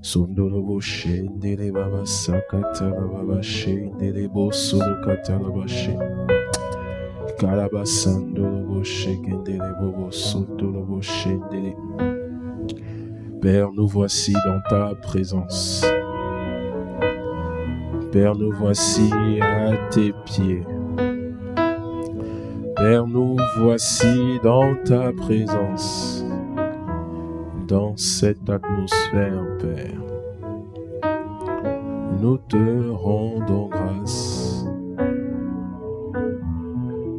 Sondolobo shendele baba sakatala baba shendele bo solo katala bashe. Karabasandolobo shekendele bobo sotolobo shendele. Père, nous voici dans ta présence. Père, nous voici à tes pieds. Père, nous voici dans ta présence, dans cette atmosphère, Père. Nous te rendons grâce.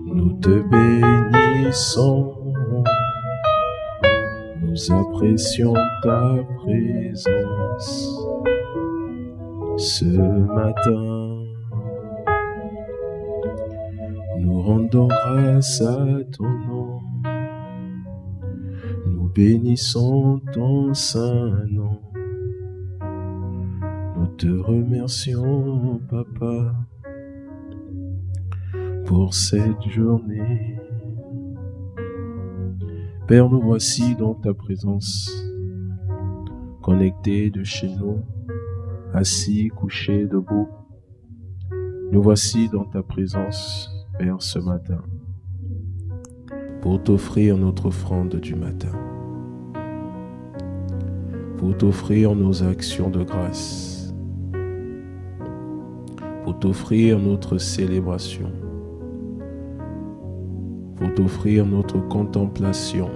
Nous te bénissons. Nous apprécions ta présence ce matin. Nous rendons grâce à ton nom. Nous bénissons ton saint nom. Nous te remercions, Papa, pour cette journée. Père, nous voici dans ta présence, connectés de chez nous, assis, couchés, debout. Nous voici dans ta présence, Père, ce matin, pour t'offrir notre offrande du matin, pour t'offrir nos actions de grâce, pour t'offrir notre célébration, pour t'offrir notre contemplation,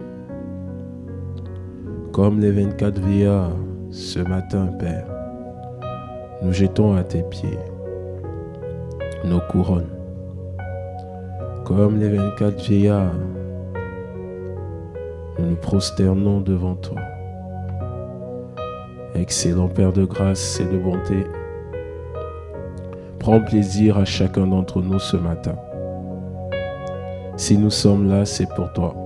comme les 24 vieillards ce matin, Père. Nous jetons à tes pieds nos couronnes. Comme les 24 vieillards, nous nous prosternons devant toi. Excellent Père de grâce et de bonté, prends plaisir à chacun d'entre nous ce matin. Si nous sommes là, c'est pour toi.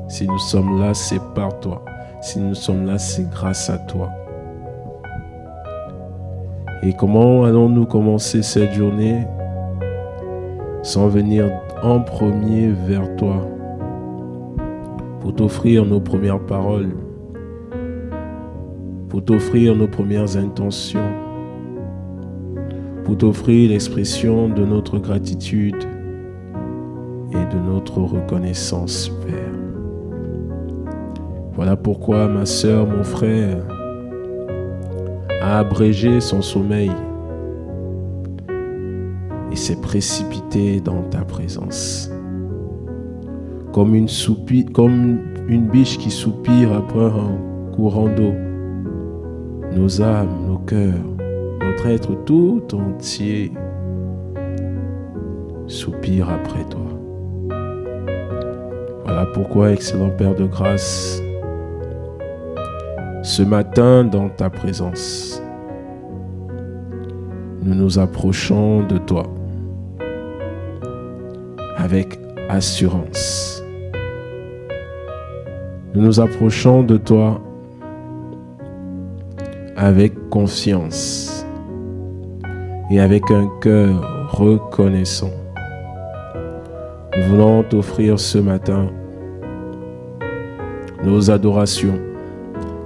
Si nous sommes là, c'est par toi. Si nous sommes là, c'est grâce à toi. Et comment allons-nous commencer cette journée sans venir en premier vers toi pour t'offrir nos premières paroles, pour t'offrir nos premières intentions, pour t'offrir l'expression de notre gratitude et de notre reconnaissance, Père. Voilà pourquoi ma sœur, mon frère, a abrégé son sommeil et s'est précipité dans ta présence. Comme une biche qui soupire après un courant d'eau, nos âmes, nos cœurs, notre être tout entier soupire après toi. Voilà pourquoi, excellent Père de grâce, ce matin dans ta présence, nous nous approchons de toi avec assurance. Nous nous approchons de toi avec confiance et avec un cœur reconnaissant. Nous voulons t'offrir ce matin nos adorations,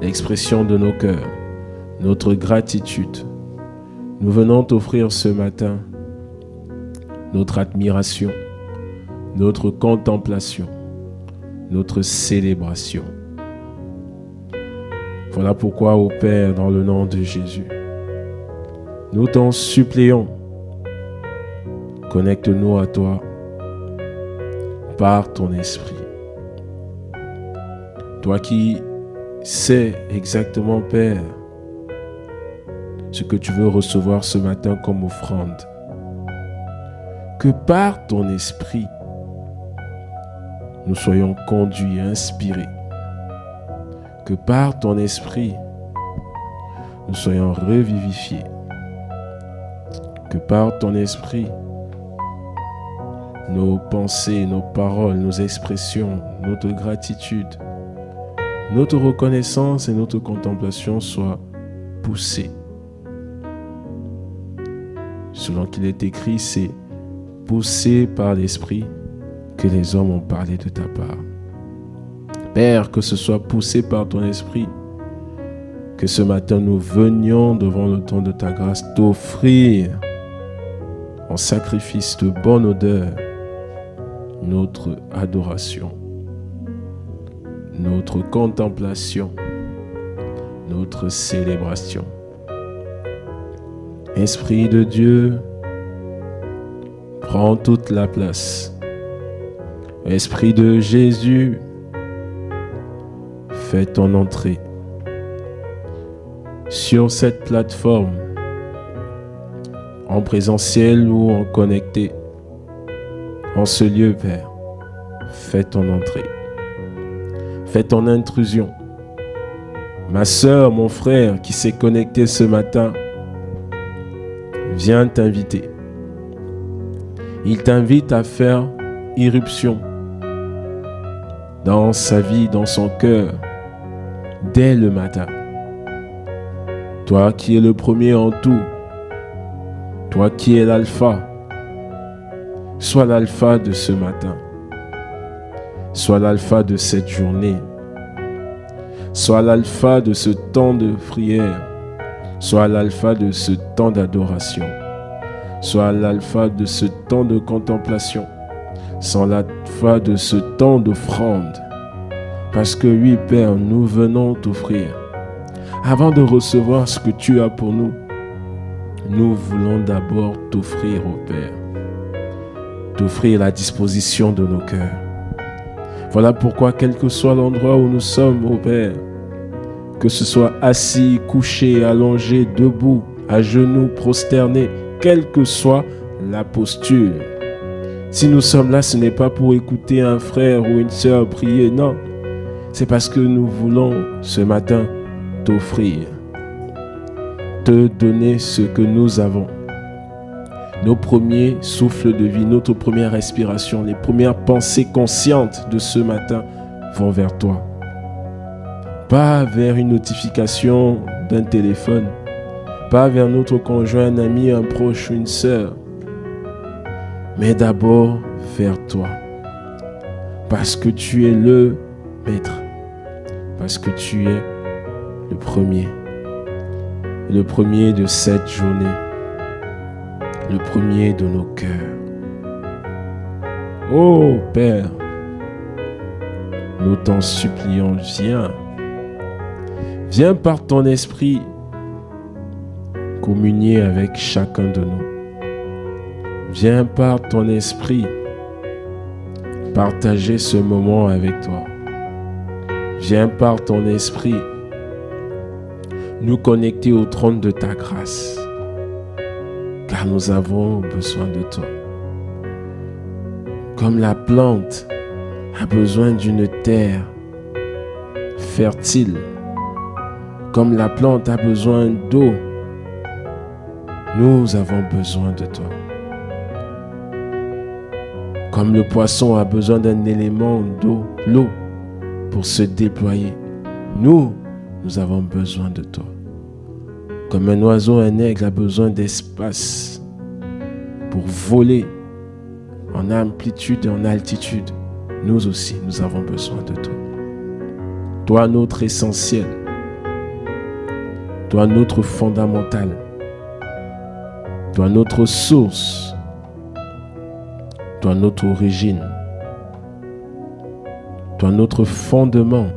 l'expression de nos cœurs, notre gratitude. Nous venons t'offrir ce matin notre admiration, notre contemplation, notre célébration. Voilà pourquoi, ô Père, dans le nom de Jésus, nous t'en supplions, connecte-nous à toi par ton esprit. Toi qui sais exactement, Père, ce que tu veux recevoir ce matin comme offrande. Que par ton esprit, nous soyons conduits, inspirés. Que par ton esprit, nous soyons revivifiés. Que par ton esprit, nos pensées, nos paroles, nos expressions, notre gratitude, notre reconnaissance et notre contemplation soient poussées. Selon qu'il est écrit, c'est poussé par l'Esprit que les hommes ont parlé de ta part. Père, que ce soit poussé par ton Esprit Que ce matin, nous venions devant le trône de ta grâce t'offrir en sacrifice de bonne odeur notre adoration, notre contemplation, notre célébration. Esprit de Dieu, prends toute la place. Esprit de Jésus, fais ton entrée sur cette plateforme, en présentiel ou en connecté, en ce lieu, Père. Fais ton entrée. Fais ton intrusion. Ma sœur, mon frère qui s'est connecté ce matin, vient t'inviter. Il t'invite à faire irruption dans sa vie, dans son cœur, dès le matin. Toi qui es le premier en tout, toi qui es l'alpha, sois l'alpha de ce matin, sois l'alpha de cette journée, sois l'alpha de ce temps de prière, sois l'alpha de ce temps d'adoration, sois l'alpha de ce temps de contemplation, sois l'alpha de ce temps d'offrande. Parce que oui, Père, nous venons t'offrir. Avant de recevoir ce que tu as pour nous, nous voulons d'abord t'offrir, ô Père, t'offrir la disposition de nos cœurs. Voilà pourquoi, quel que soit l'endroit où nous sommes, ô Père, que ce soit assis, couché, allongé, debout, à genoux, prosterné, quelle que soit la posture. Si nous sommes là, ce n'est pas pour écouter un frère ou une sœur prier, non. C'est parce que nous voulons ce matin t'offrir, te donner ce que nous avons. Nos premiers souffles de vie, notre première respiration, les premières pensées conscientes de ce matin vont vers toi. Pas vers une notification d'un téléphone, pas vers notre conjoint, un ami, un proche ou une sœur, mais d'abord vers toi. Parce que tu es le Maître, parce que tu es le premier de cette journée, le premier de nos cœurs. Oh Père, nous t'en supplions, viens par ton esprit communier avec chacun de nous. Viens par ton esprit partager ce moment avec toi. Viens par ton esprit nous connecter au trône de ta grâce, car nous avons besoin de toi. Comme la plante a besoin d'une terre fertile, comme la plante a besoin d'eau, nous avons besoin de toi. Comme le poisson a besoin d'un élément d'eau, l'eau, pour se déployer, nous avons besoin de toi. Comme un oiseau, un aigle a besoin d'espace pour voler en amplitude et en altitude, nous aussi, nous avons besoin de toi. Toi, notre essentiel, toi, notre fondamental, toi, notre source, toi, notre origine, toi, notre fondement,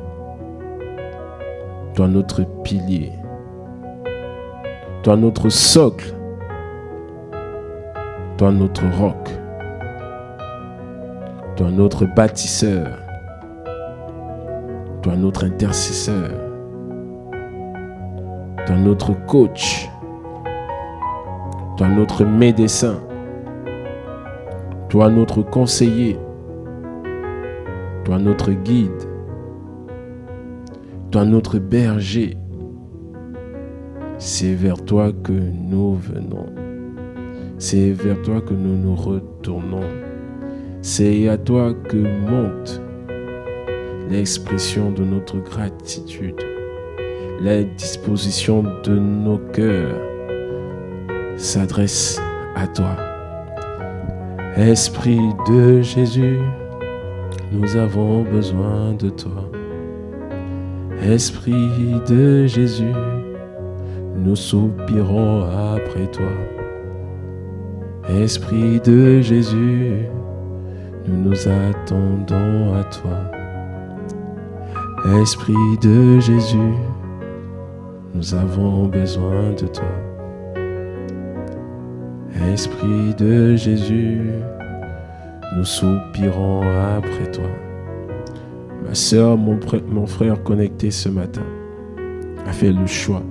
toi, notre pilier, toi, notre socle, toi, notre roc, toi, notre bâtisseur, toi, notre intercesseur, toi, notre coach, toi, notre médecin, toi, notre conseiller, toi, notre guide, toi, notre berger. C'est vers toi que nous venons. C'est vers toi que nous nous retournons. C'est à toi que monte l'expression de notre gratitude. La disposition de nos cœurs s'adresse à toi. Esprit de Jésus, nous avons besoin de toi. Esprit de Jésus, nous soupirons après toi. Esprit de Jésus, nous nous attendons à toi. Esprit de Jésus, nous avons besoin de toi. Esprit de Jésus, nous soupirons après toi. Ma sœur, mon frère connecté ce matin a fait le choix,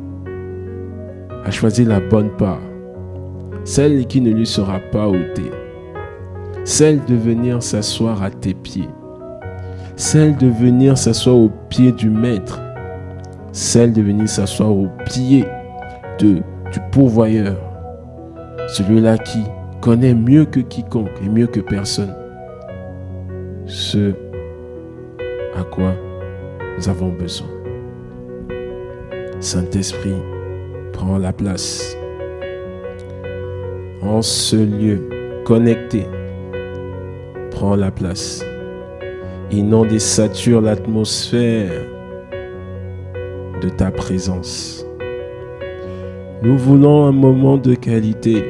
a choisi la bonne part, celle qui ne lui sera pas ôtée, celle de venir s'asseoir à tes pieds, celle de venir s'asseoir au pied du Maître, celle de venir s'asseoir au pied du pourvoyeur, celui-là qui connaît mieux que quiconque et mieux que personne ce à quoi nous avons besoin. Saint-Esprit, prends la place en ce lieu connecté. Prends la place. Inonde et sature l'atmosphère de ta présence. Nous voulons un moment de qualité.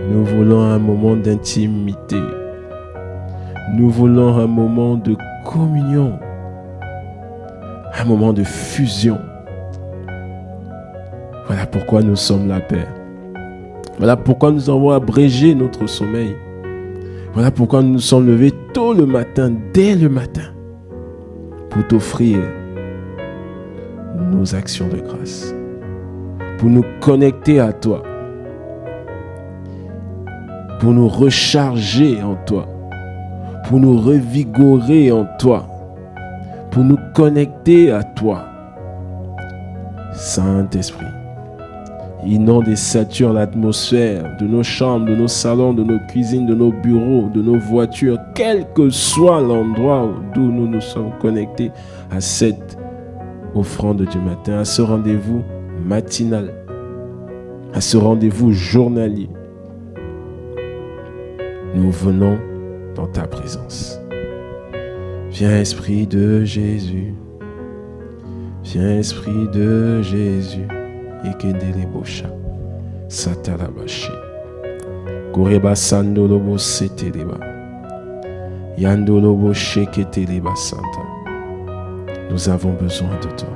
Nous voulons un moment d'intimité. Nous voulons un moment de communion. Un moment de fusion. Voilà pourquoi nous sommes là, Père. Voilà pourquoi nous avons abrégé notre sommeil. Voilà pourquoi nous nous sommes levés tôt le matin, dès le matin, pour t'offrir nos actions de grâce, pour nous connecter à toi, pour nous recharger en toi, pour nous revigorer en toi, pour nous connecter à toi. Saint-Esprit, inonde et sature l'atmosphère de nos chambres, de nos salons, de nos cuisines, de nos bureaux, de nos voitures, quel que soit l'endroit d'où nous nous sommes connectés à cette offrande du matin, à ce rendez-vous matinal, à ce rendez-vous journalier. Nous venons dans ta présence. Viens, Esprit de Jésus. Viens, Esprit de Jésus. Ekendele bosha satalabashi koreba sandolobo seteleba yandolobo sheketeleba santa. Nous avons besoin de toi.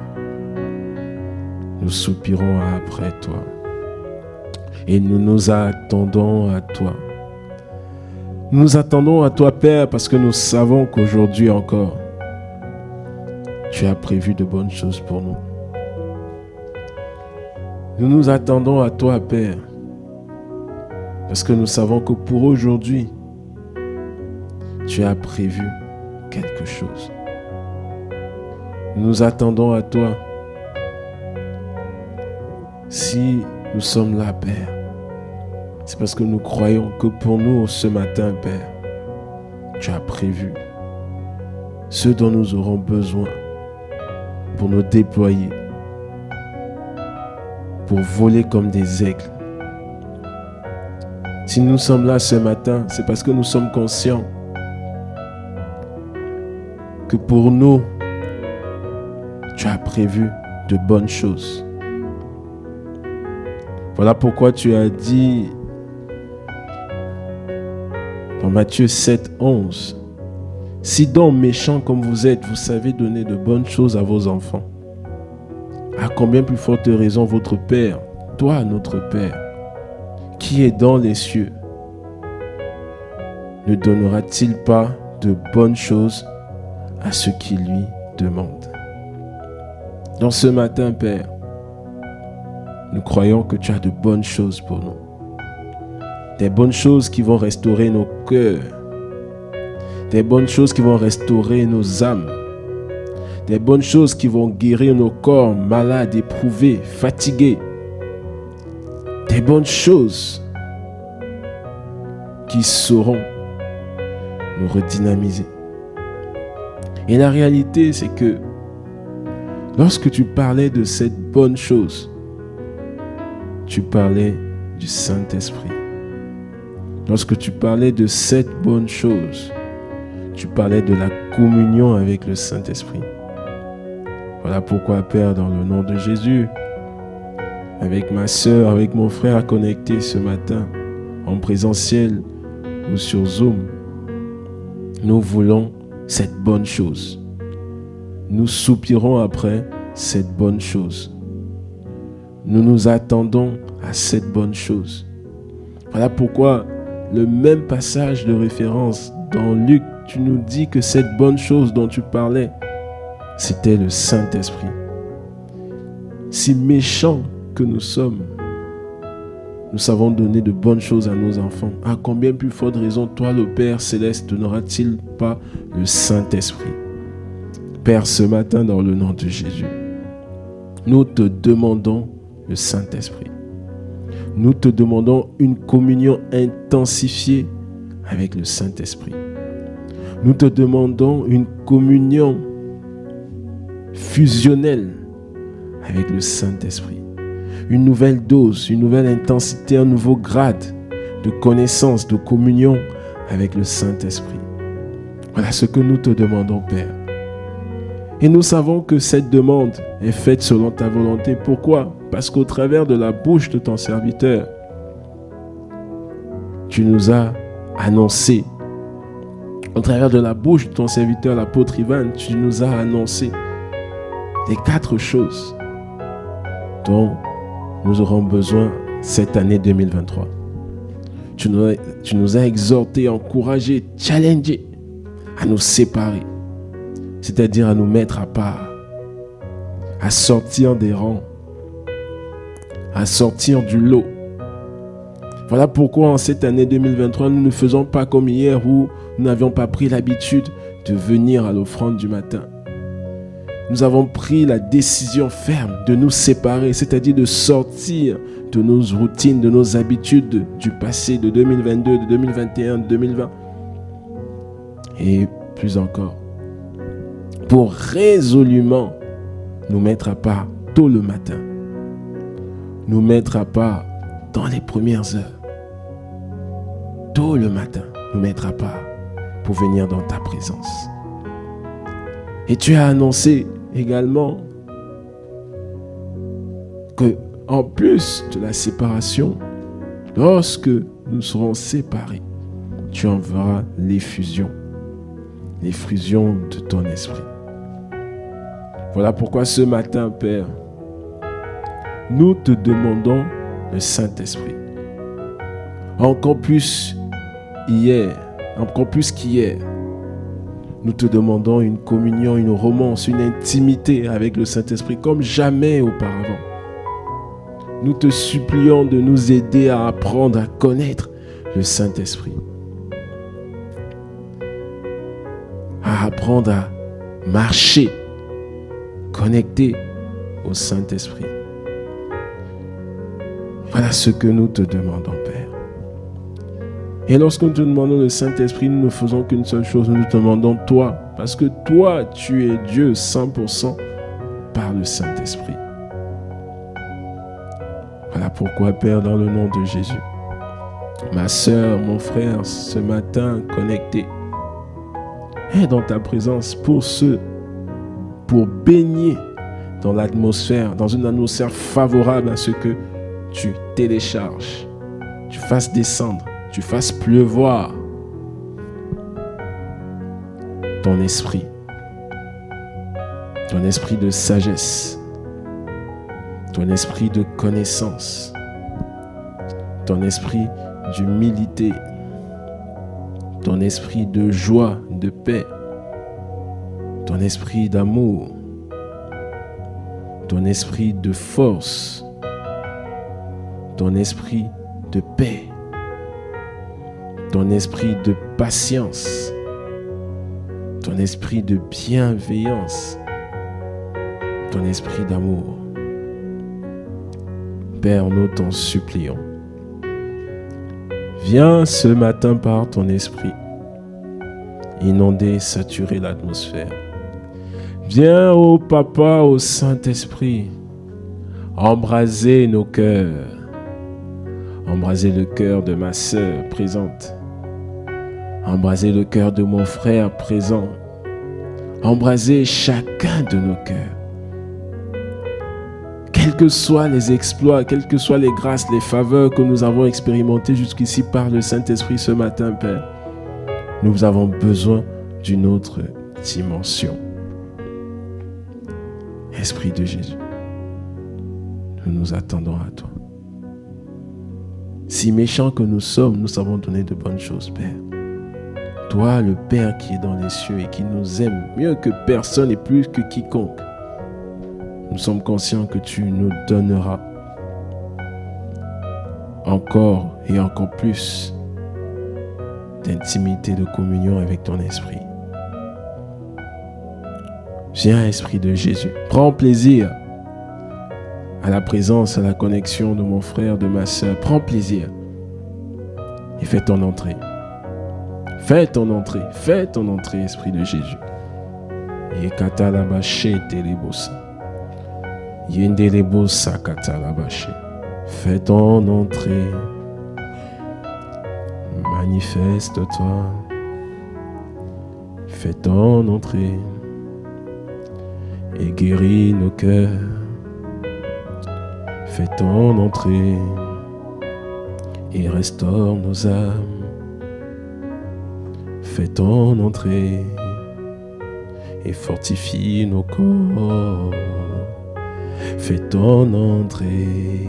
Nous soupirons après toi et nous nous attendons à toi. Nous attendons à toi, Père, parce que nous savons qu'aujourd'hui encore tu as prévu de bonnes choses pour nous. Nous nous attendons à toi, Père, parce que nous savons que pour aujourd'hui, tu as prévu quelque chose. Nous nous attendons à toi. Si nous sommes là, Père, c'est parce que nous croyons que pour nous, ce matin, Père, tu as prévu ce dont nous aurons besoin pour nous déployer, pour voler comme des aigles. Si nous sommes là ce matin, c'est parce que nous sommes conscients que pour nous, tu as prévu de bonnes choses. Voilà pourquoi tu as dit dans Matthieu 7, 11, « Si donc méchants comme vous êtes, vous savez donner de bonnes choses à vos enfants, à combien plus forte raison votre Père, toi notre Père, qui est dans les cieux, ne donnera-t-il pas de bonnes choses à ceux qui lui demandent ?» Dans ce matin, Père, nous croyons que tu as de bonnes choses pour nous. Des bonnes choses qui vont restaurer nos cœurs. Des bonnes choses qui vont restaurer nos âmes. Des bonnes choses qui vont guérir nos corps malades, éprouvés, fatigués. Des bonnes choses qui sauront nous redynamiser. Et la réalité, c'est que lorsque tu parlais de cette bonne chose, tu parlais du Saint-Esprit. Lorsque tu parlais de cette bonne chose, tu parlais de la communion avec le Saint-Esprit. Voilà pourquoi, Père, dans le nom de Jésus, avec ma soeur, avec mon frère connecté ce matin, en présentiel ou sur Zoom, nous voulons cette bonne chose. Nous soupirons après cette bonne chose. Nous nous attendons à cette bonne chose. Voilà pourquoi le même passage de référence dans Luc, tu nous dis que cette bonne chose dont tu parlais, c'était le Saint-Esprit. Si méchants que nous sommes, nous savons donner de bonnes choses à nos enfants. À combien plus forte raison, toi, le Père Céleste, donnera-t-il pas le Saint-Esprit? Père, ce matin, dans le nom de Jésus, nous te demandons le Saint-Esprit. Nous te demandons une communion intensifiée avec le Saint-Esprit. Nous te demandons une communion fusionnelle avec le Saint-Esprit. Une nouvelle dose, une nouvelle intensité, un nouveau grade de connaissance, de communion avec le Saint-Esprit. Voilà ce que nous te demandons, Père. Et nous savons que cette demande est faite selon ta volonté. Pourquoi? Parce qu'au travers de la bouche de ton serviteur, tu nous as annoncé. Au travers de la bouche de ton serviteur, l'apôtre Ivan, tu nous as annoncé les 4 choses dont nous aurons besoin cette année 2023. Tu nous as exhortés, encouragés, challengés à nous séparer, c'est-à-dire à nous mettre à part, à sortir des rangs, à sortir du lot. Voilà pourquoi en cette année 2023, nous ne faisons pas comme hier où nous n'avions pas pris l'habitude de venir à l'offrande du matin. Nous avons pris la décision ferme de nous séparer, c'est-à-dire de sortir de nos routines, de nos habitudes du passé, de 2022, de 2021, de 2020. Et plus encore, pour résolument nous mettre à part tôt le matin, nous mettre à part dans les premières heures, tôt le matin, nous mettre à part pour venir dans ta présence. Et tu as annoncé également que, en plus de la séparation, lorsque nous serons séparés, tu enverras l'effusion de ton esprit. Voilà pourquoi ce matin, Père, nous te demandons le Saint-Esprit. Encore plus qu'hier, nous te demandons une communion, une romance, une intimité avec le Saint-Esprit comme jamais auparavant. Nous te supplions de nous aider à apprendre à connaître le Saint-Esprit. À apprendre à marcher, connecté au Saint-Esprit. Voilà ce que nous te demandons, Père. Et lorsque nous te demandons le Saint-Esprit, nous ne faisons qu'une seule chose, nous te demandons toi, parce que toi, tu es Dieu 100% par le Saint-Esprit. Voilà pourquoi, Père, dans le nom de Jésus, ma soeur, mon frère, ce matin, connecté, est dans ta présence pour baigner dans l'atmosphère, dans une atmosphère favorable à ce que tu télécharges, tu fasses descendre, tu fasses pleuvoir ton esprit de sagesse, ton esprit de connaissance, ton esprit d'humilité, ton esprit de joie, de paix, ton esprit d'amour, ton esprit de force, ton esprit de paix, ton esprit de patience, ton esprit de bienveillance, ton esprit d'amour. Père, nous t'en supplions. Viens ce matin par ton esprit, inonder, saturer l'atmosphère. Viens, ô Papa, au Saint-Esprit, embraser nos cœurs, embraser le cœur de ma sœur présente, embraser le cœur de mon frère présent, embraser chacun de nos cœurs. Quel quels que soient les exploits, quelles que soient les grâces, les faveurs que nous avons expérimentées jusqu'ici par le Saint-Esprit ce matin, Père, nous avons besoin d'une autre dimension. Esprit de Jésus, nous nous attendons à toi. Si méchants que nous sommes, nous savons donner de bonnes choses, Père. Toi, le Père qui est dans les cieux et qui nous aime mieux que personne et plus que quiconque, nous sommes conscients que tu nous donneras encore et encore plus d'intimité, de communion avec ton esprit. Viens, Esprit de Jésus, prends plaisir à la présence, à la connexion de mon frère, de ma soeur. Prends plaisir et fais ton entrée. Fais ton entrée, Esprit de Jésus. Yekatalabashe telebosa. Yendelebosa katalabashe. Fais ton entrée. Manifeste-toi. Fais ton entrée. Et guéris nos cœurs. Fais ton entrée. Et restaure nos âmes. Fais ton entrée et fortifie nos corps. Fais ton entrée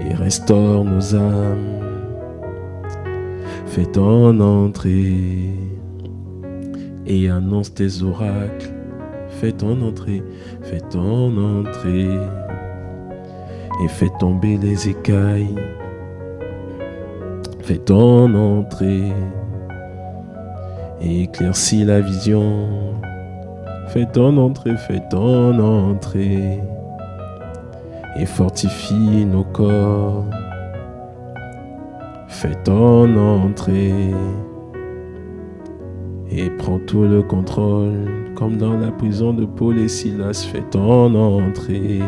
et restaure nos âmes. Fais ton entrée et annonce tes oracles. Fais ton entrée et fais tomber les écailles. Fais ton entrée et éclaircis la vision. Fais ton entrée et fortifie nos corps. Fais ton entrée et prends tout le contrôle, comme dans la prison de Paul et Silas. Fais ton entrée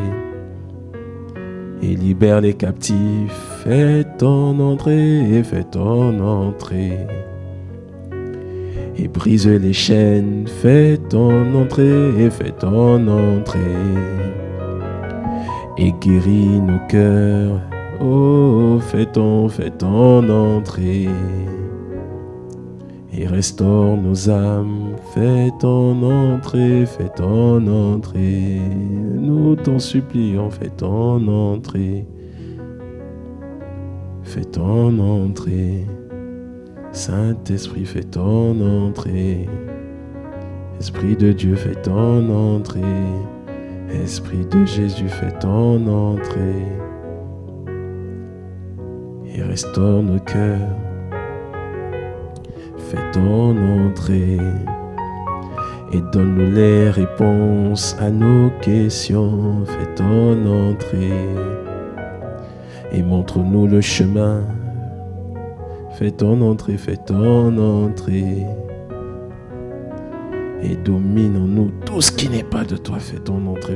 et libère les captifs. Fais ton entrée et brise les chaînes. Fais ton entrée et guéris nos cœurs. Oh, fais ton entrée et restaure nos âmes. Fais ton entrée. Nous t'en supplions, fais ton entrée. Saint-Esprit, fais ton entrée. Esprit de Dieu, fais ton entrée. Esprit de Jésus, fais ton entrée. Et restaure nos cœurs. Fais ton entrée. Et donne-nous les réponses à nos questions. Fais ton entrée. Et montre-nous le chemin. Fais ton entrée. Et domine en nous tout ce qui n'est pas de toi. Fais ton entrée.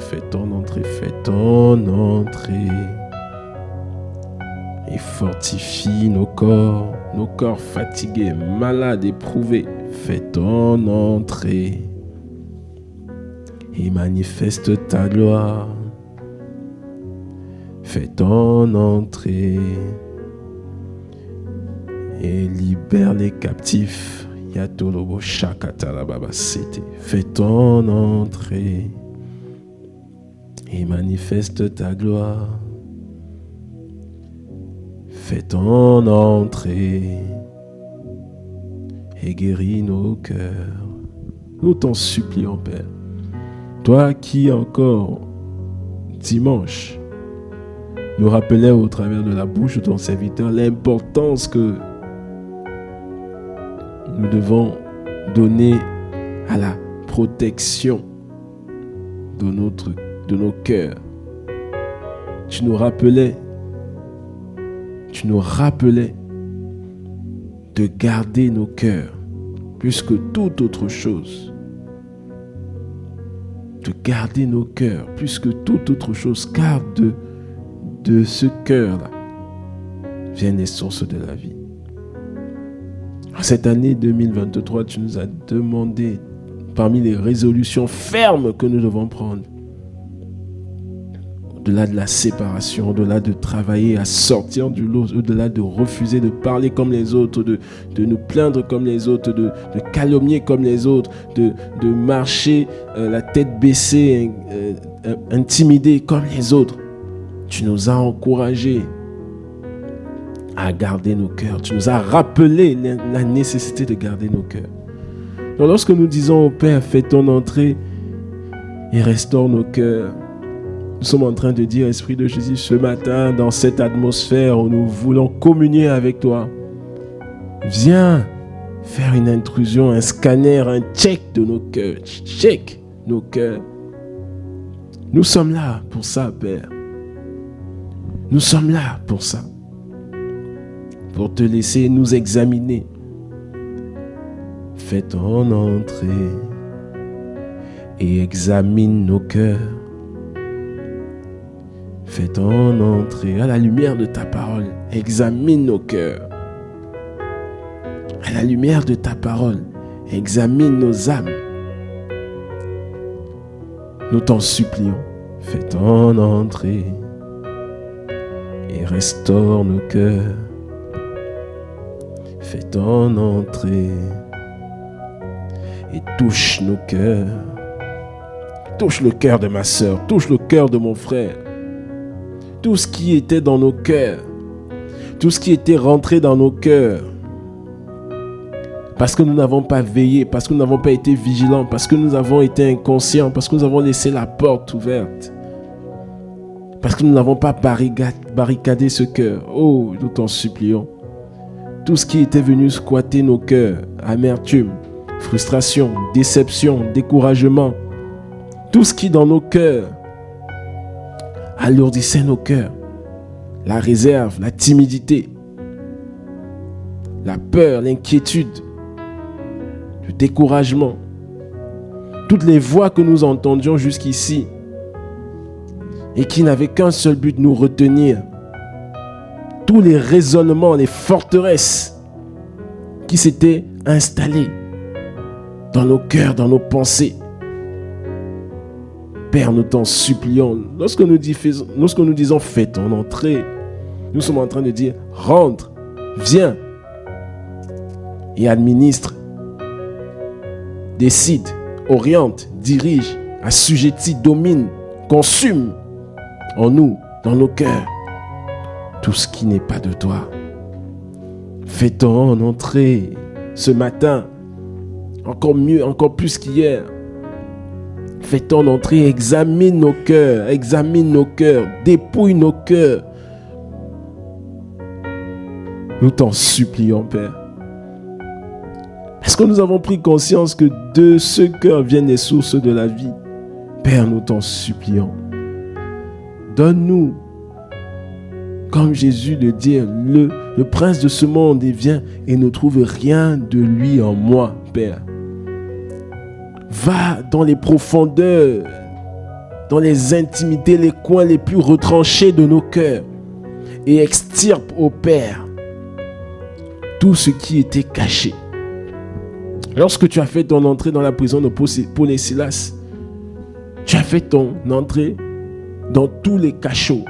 Et fortifie nos corps fatigués, malades, éprouvés. Fais ton entrée. Et manifeste ta gloire. Fais ton entrée. Et libère les captifs. Yatolobo shakatalababa sete. Fais ton entrée et manifeste ta gloire. Fais ton entrée et guéris nos cœurs. Nous t'en supplions, Père. Toi qui encore dimanche nous rappelais au travers de la bouche de ton serviteur l'importance que nous devons donner à la protection de nos cœurs. Tu nous rappelais de garder nos cœurs plus que toute autre chose. De garder nos cœurs plus que toute autre chose, car de ce cœur-là viennent les sources de la vie. Cette année 2023, tu nous as demandé, parmi les résolutions fermes que nous devons prendre, au-delà de la séparation, au-delà de travailler à sortir du lot, au-delà de refuser de parler comme les autres, de nous plaindre comme les autres, de calomnier comme les autres, de marcher la tête baissée, intimidé comme les autres. Tu nous as encouragés à garder nos cœurs. Tu nous as rappelé la nécessité de garder nos cœurs. Donc lorsque nous disons au Père, fais ton entrée et restaure nos cœurs, nous sommes en train de dire, Esprit de Jésus, ce matin, dans cette atmosphère où nous voulons communier avec toi, viens faire une intrusion, un scanner, un check de nos cœurs. Check nos cœurs. Nous sommes là pour ça, Père. Nous sommes là pour ça. Pour te laisser nous examiner. Fais ton entrée et examine nos cœurs. Fais ton entrée à la lumière de ta parole. Examine nos cœurs. À la lumière de ta parole, examine nos âmes. Nous t'en supplions. Fais ton entrée et restaure nos cœurs. Fais ton entrée et touche nos cœurs. Touche le cœur de ma sœur, touche le cœur de mon frère. Tout ce qui était dans nos cœurs, tout ce qui était rentré dans nos cœurs, parce que nous n'avons pas veillé, parce que nous n'avons pas été vigilants, parce que nous avons été inconscients, parce que nous avons laissé la porte ouverte, parce que nous n'avons pas barricadé ce cœur. Oh, nous t'en supplions. Tout ce qui était venu squatter nos cœurs, amertume, frustration, déception, découragement, tout ce qui dans nos cœurs alourdissait nos cœurs, la réserve, la timidité, la peur, l'inquiétude, le découragement, toutes les voix que nous entendions jusqu'ici et qui n'avaient qu'un seul but, nous retenir, tous les raisonnements, les forteresses qui s'étaient installées dans nos cœurs, dans nos pensées. Père, nous t'en supplions, lorsque nous disons fais ton entrée, nous sommes en train de dire rentre, viens et administre, décide, oriente, dirige, assujettit, domine, consume en nous, dans nos cœurs, tout ce qui n'est pas de toi. Fais ton entrée ce matin, encore mieux, encore plus qu'hier. Fais ton entrée, examine nos cœurs, dépouille nos cœurs. Nous t'en supplions, Père. Parce que nous avons pris conscience que de ce cœur viennent les sources de la vie. Père, nous t'en supplions. Donne-nous, comme Jésus le dit, le prince de ce monde, il vient et ne trouve rien de lui en moi, Père. Va dans les profondeurs, dans les intimités, les coins les plus retranchés de nos cœurs et extirpe au Père tout ce qui était caché. Lorsque tu as fait ton entrée dans la prison de Paul et Silas, tu as fait ton entrée dans tous les cachots,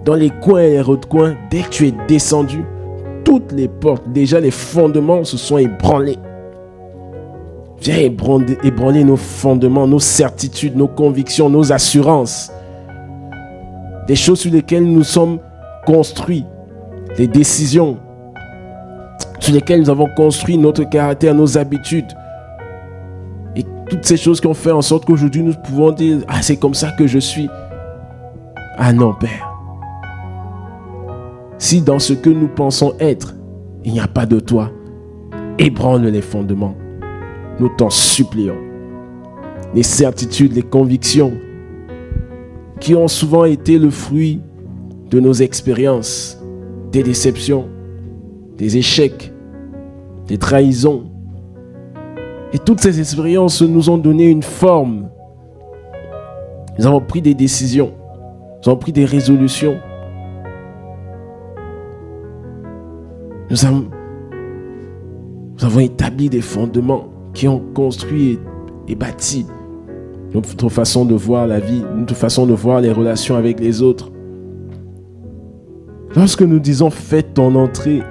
dans les coins et les recoins. Dès que tu es descendu, toutes les portes, déjà les fondements se sont ébranlés. Viens ébranler nos fondements, nos certitudes, nos convictions, nos assurances. Des choses sur lesquelles nous sommes construits, les décisions sur lesquelles nous avons construit notre caractère, nos habitudes. Et toutes ces choses qui ont fait en sorte qu'aujourd'hui nous pouvons dire « Ah, c'est comme ça que je suis. » Ah non, Père. Si dans ce que nous pensons être, il n'y a pas de toi, ébranle les fondements. Nous t'en supplions. Les certitudes, les convictions qui ont souvent été le fruit de nos expériences, des déceptions, des échecs, des trahisons. Et toutes ces expériences nous ont donné une forme. Nous avons pris des décisions, nous avons pris des résolutions. Nous avons établi des fondements qui ont construit et bâti notre façon de voir la vie, notre façon de voir les relations avec les autres. Lorsque nous disons « fais ton entrée »,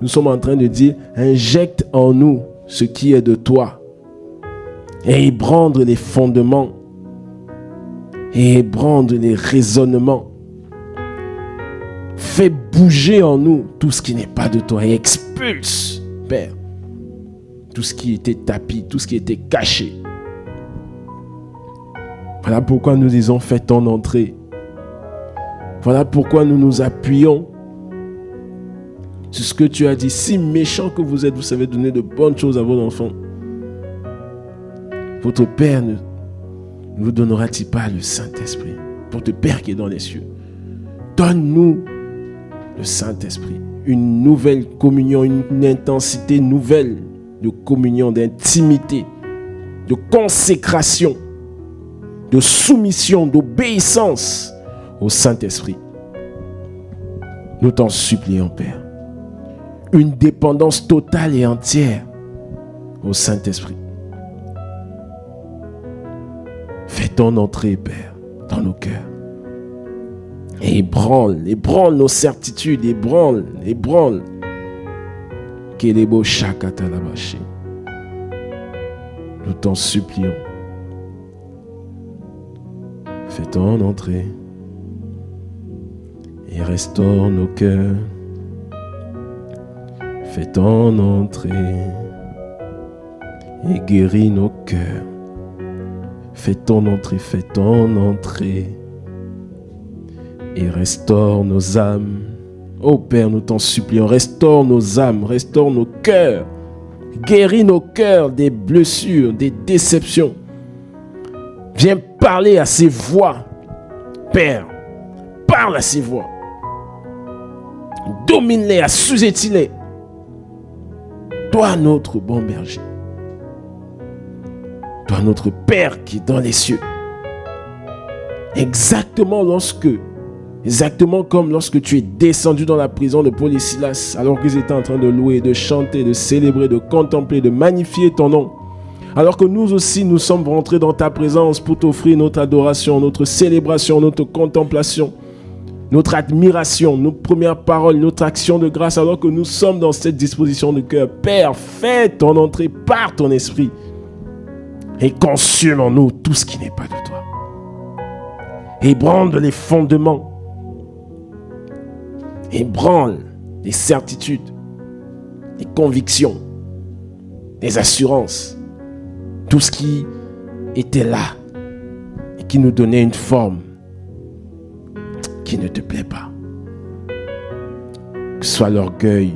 nous sommes en train de dire « injecte en nous ce qui est de toi » et ébranle les fondements et ébranle les raisonnements. Fais bouger en nous tout ce qui n'est pas de toi et expulse, Père, tout ce qui était tapis, tout ce qui était caché. Voilà pourquoi nous disons fais ton entrée. Voilà pourquoi nous nous appuyons sur ce que tu as dit. Si méchant que vous êtes, vous savez donner de bonnes choses à vos enfants. Votre Père ne vous donnera-t-il pas le Saint-Esprit? Votre Père qui est dans les cieux, donne-nous le Saint-Esprit, une nouvelle communion, une intensité nouvelle de communion, d'intimité, de consécration, de soumission, d'obéissance au Saint-Esprit. Nous t'en supplions, Père. Une dépendance totale et entière au Saint-Esprit. Fais ton entrée, Père, dans nos cœurs. Et ébranle nos certitudes, ébranle. Kelebo shakatalabashi. Nous t'en supplions. Fais ton entrée et restaure nos cœurs. Fais ton entrée et guéris nos cœurs. Fais ton entrée et restaure nos âmes. Oh Père, nous t'en supplions, restaure nos âmes, restaure nos cœurs. Guéris nos cœurs des blessures, des déceptions. Viens parler à ces voix. Père, parle à ces voix. Domine-les, assujettis-les. Toi, notre bon berger. Toi, notre Père qui est dans les cieux. Exactement comme lorsque tu es descendu dans la prison de Paul et Silas, alors qu'ils étaient en train de louer, de chanter, de célébrer, de contempler, de magnifier ton nom. Alors que nous aussi, nous sommes rentrés dans ta présence pour t'offrir notre adoration, notre célébration, notre contemplation, notre admiration, nos premières paroles, notre action de grâce, alors que nous sommes dans cette disposition de cœur. Père, fais ton entrée par ton esprit et consume en nous tout ce qui n'est pas de toi. Ébranle les fondements. Ébranle les certitudes, les convictions, les assurances. Tout ce qui était là et qui nous donnait une forme qui ne te plaît pas. Que ce soit l'orgueil,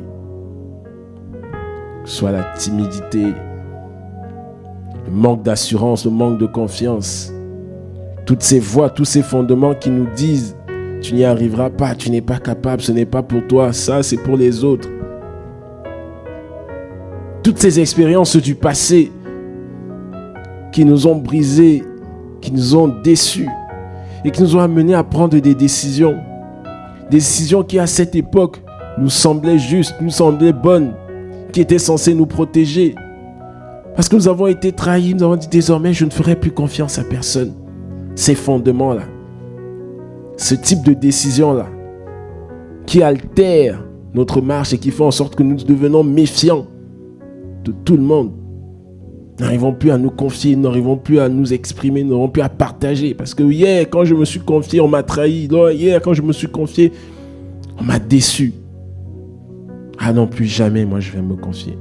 que ce soit la timidité, le manque d'assurance, le manque de confiance. Toutes ces voix, tous ces fondements qui nous disent tu n'y arriveras pas, tu n'es pas capable, ce n'est pas pour toi, ça c'est pour les autres. Toutes ces expériences du passé qui nous ont brisés, qui nous ont déçus et qui nous ont amenés à prendre des décisions. Des décisions qui à cette époque nous semblaient justes, nous semblaient bonnes, qui étaient censées nous protéger. Parce que nous avons été trahis, nous avons dit désormais je ne ferai plus confiance à personne. Ces fondements-là, ce type de décision-là, qui altèrent notre marche et qui font en sorte que nous devenons méfiants de tout le monde. Nous n'arrivons plus à nous confier, nous n'arrivons plus à nous exprimer, nous n'arrivons plus à partager. Parce que hier, quand je me suis confié, on m'a trahi. Hier, quand je me suis confié, on m'a déçu. Ah non, plus jamais, moi, je vais me confier.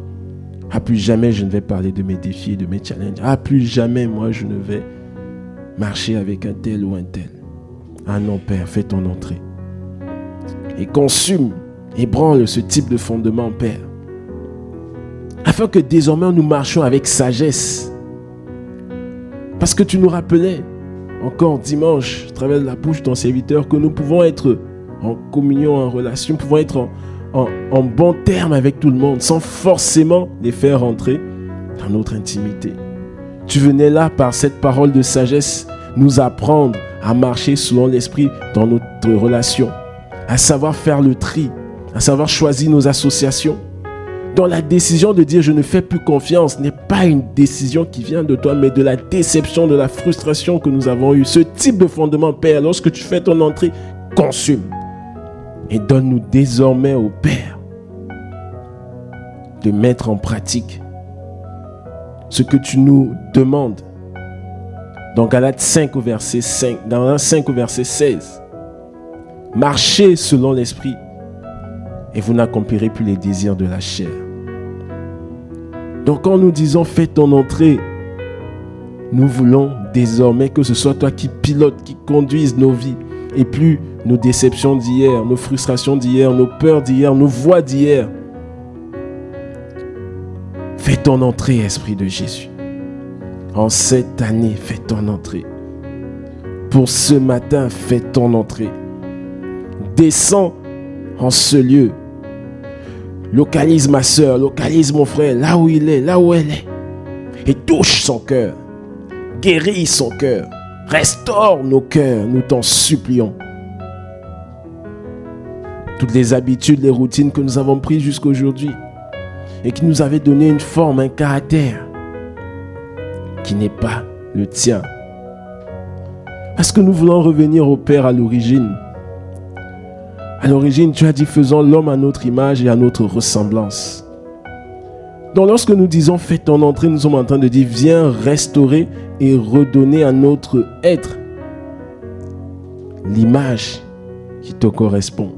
Ah, plus jamais, je ne vais parler de mes défis et de mes challenges. Ah, plus jamais, moi, je ne vais marcher avec un tel ou un tel. Ah non, Père, fais ton entrée. Et consume, ébranle ce type de fondement, Père. Afin que désormais nous marchions avec sagesse. Parce que tu nous rappelais, encore dimanche, à travers la bouche de ton serviteur, que nous pouvons être en communion, en relation, nous pouvons être en bon terme avec tout le monde, sans forcément les faire rentrer dans notre intimité. Tu venais là, par cette parole de sagesse, nous apprendre à marcher selon l'esprit dans notre relation, à savoir faire le tri, à savoir choisir nos associations, Donc la décision de dire je ne fais plus confiance n'est pas une décision qui vient de toi, mais de la déception, de la frustration que nous avons eue. Ce type de fondement, Père, lorsque tu fais ton entrée, consume. Et donne-nous désormais au Père de mettre en pratique ce que tu nous demandes. Dans Galates 5 au verset 5, dans Galates 5 au verset 16. Marchez selon l'esprit et vous n'accomplirez plus les désirs de la chair. Donc quand nous disons fais ton entrée, nous voulons désormais que ce soit toi qui pilote, qui conduise nos vies et plus nos déceptions d'hier, nos frustrations d'hier, nos peurs d'hier, nos voix d'hier. Fais ton entrée, Esprit de Jésus. En cette année, fais ton entrée. Pour ce matin, fais ton entrée. Descends en ce lieu. Localise ma soeur, localise mon frère, là où il est, là où elle est. Et touche son cœur. Guéris son cœur. Restaure nos cœurs, nous t'en supplions. Toutes les habitudes, les routines que nous avons prises jusqu'aujourd'hui et qui nous avaient donné une forme, un caractère qui n'est pas le tien. Parce que nous voulons revenir au Père à l'origine. À l'origine, tu as dit, faisons l'homme à notre image et à notre ressemblance. Donc lorsque nous disons fais ton entrée, nous sommes en train de dire viens restaurer et redonner à notre être l'image qui te correspond,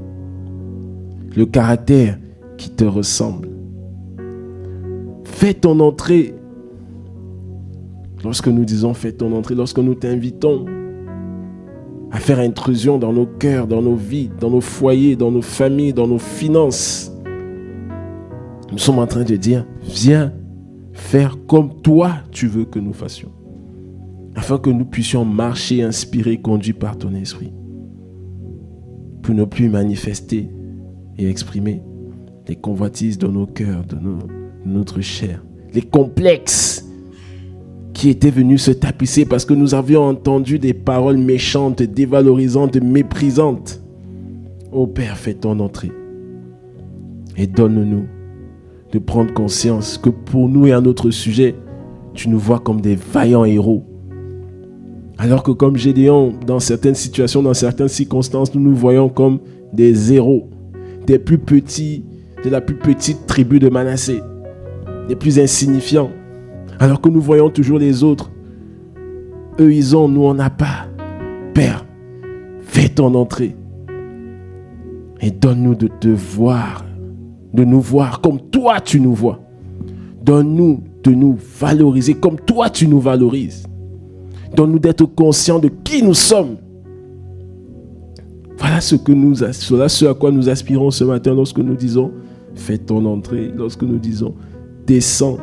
le caractère qui te ressemble. Fais ton entrée. Lorsque nous disons fais ton entrée, lorsque nous t'invitons à faire intrusion dans nos cœurs, dans nos vies, dans nos foyers, dans nos familles, dans nos finances, nous sommes en train de dire, viens faire comme toi tu veux que nous fassions, afin que nous puissions marcher, inspirés, conduits par ton esprit, pour ne plus manifester et exprimer les convoitises de nos cœurs, de notre chair, les complexes qui étaient venus se tapisser parce que nous avions entendu des paroles méchantes, dévalorisantes, méprisantes. Ô Père, fais ton entrée et donne-nous de prendre conscience que pour nous et à notre sujet, tu nous vois comme des vaillants héros. Alors que comme Gédéon, dans certaines situations, dans certaines circonstances, nous nous voyons comme des héros, des plus petits, de la plus petite tribu de Manassé, les plus insignifiants. Alors que nous voyons toujours les autres. Eux, ils ont, nous, on n'a pas. Père, fais ton entrée. Et donne-nous de te voir, de nous voir comme toi tu nous vois. Donne-nous de nous valoriser comme toi tu nous valorises. Donne-nous d'être conscients de qui nous sommes. Voilà ce à quoi nous aspirons ce matin lorsque nous disons fais ton entrée, lorsque nous disons descends,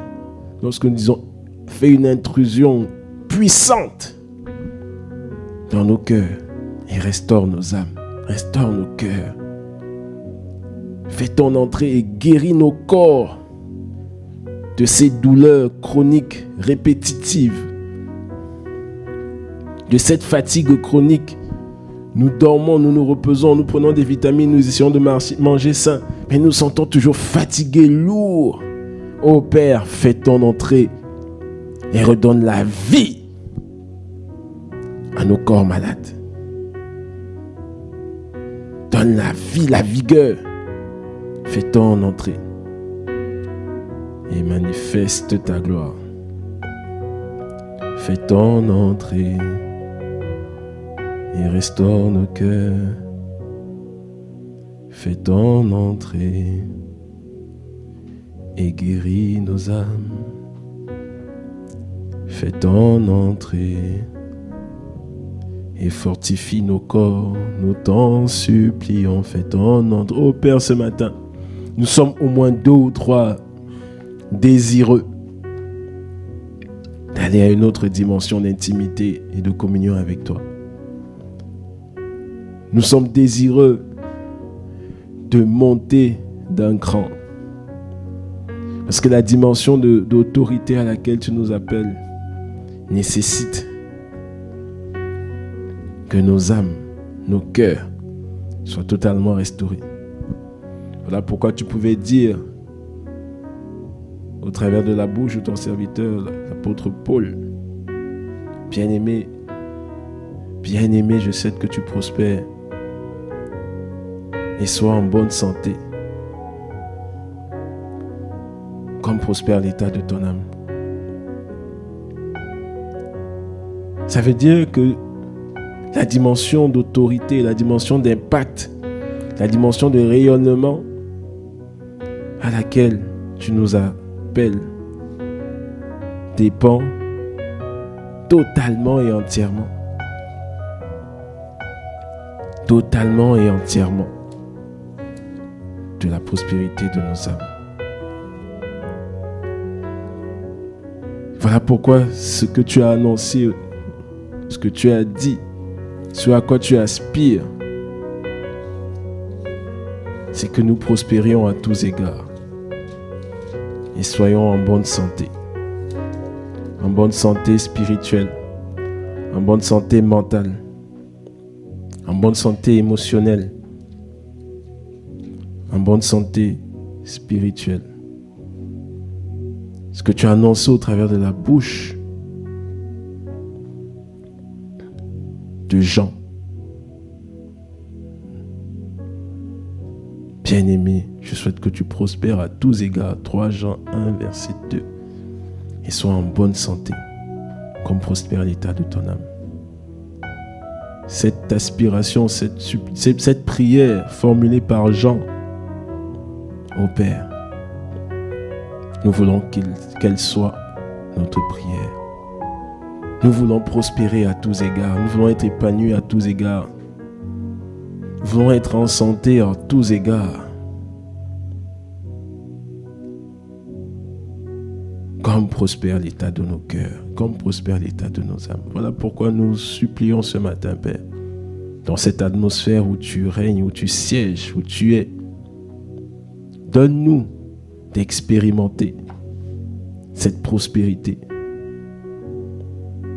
lorsque nous disons fais une intrusion puissante dans nos cœurs et restaure nos âmes, restaure nos cœurs. Fais ton entrée et guéris nos corps de ces douleurs chroniques répétitives, de cette fatigue chronique. Nous dormons, nous nous reposons, nous prenons des vitamines, nous essayons de manger sain, mais nous nous sentons toujours fatigués, lourds. Ô Père, fais ton entrée et redonne la vie à nos corps malades. Donne la vie, la vigueur. Fais ton entrée et manifeste ta gloire. Fais ton entrée et restaure nos cœurs. Fais ton entrée et guéris nos âmes. Fais ton entrée et fortifie nos corps. Nous t'en supplions. Fais ton entrée. Ô Père, ce matin, nous sommes au moins 2 ou 3 désireux d'aller à une autre dimension d'intimité et de communion avec toi. Nous sommes désireux de monter d'un cran. Parce que la dimension d'autorité à laquelle tu nous appelles nécessite que nos âmes, nos cœurs soient totalement restaurés. Voilà pourquoi tu pouvais dire au travers de la bouche de ton serviteur, l'apôtre Paul. Bien-aimé, je sais que tu prospères et sois en bonne santé, comme prospère l'état de ton âme. Ça veut dire que la dimension d'autorité, la dimension d'impact, la dimension de rayonnement à laquelle tu nous appelles dépend totalement et entièrement de la prospérité de nos âmes. Voilà pourquoi ce que tu as annoncé, ce que tu as dit, ce à quoi tu aspires, c'est que nous prospérions à tous égards et soyons en bonne santé spirituelle, en bonne santé mentale, en bonne santé émotionnelle, en bonne santé spirituelle. Ce que tu as annoncé au travers de la bouche de Jean. Bien-aimé, je souhaite que tu prospères à tous égards. 3 Jean 1, verset 2. Et sois en bonne santé, comme prospère l'état de ton âme. Cette aspiration, cette prière formulée par Jean au Père, nous voulons qu'elle soit notre prière. Nous voulons prospérer à tous égards. Nous voulons être épanouis à tous égards. Nous voulons être en santé à tous égards. Comme prospère l'état de nos cœurs, comme prospère l'état de nos âmes. Voilà pourquoi nous supplions ce matin, Père, dans cette atmosphère où tu règnes, où tu sièges, où tu es. Donne-nous d'expérimenter cette prospérité,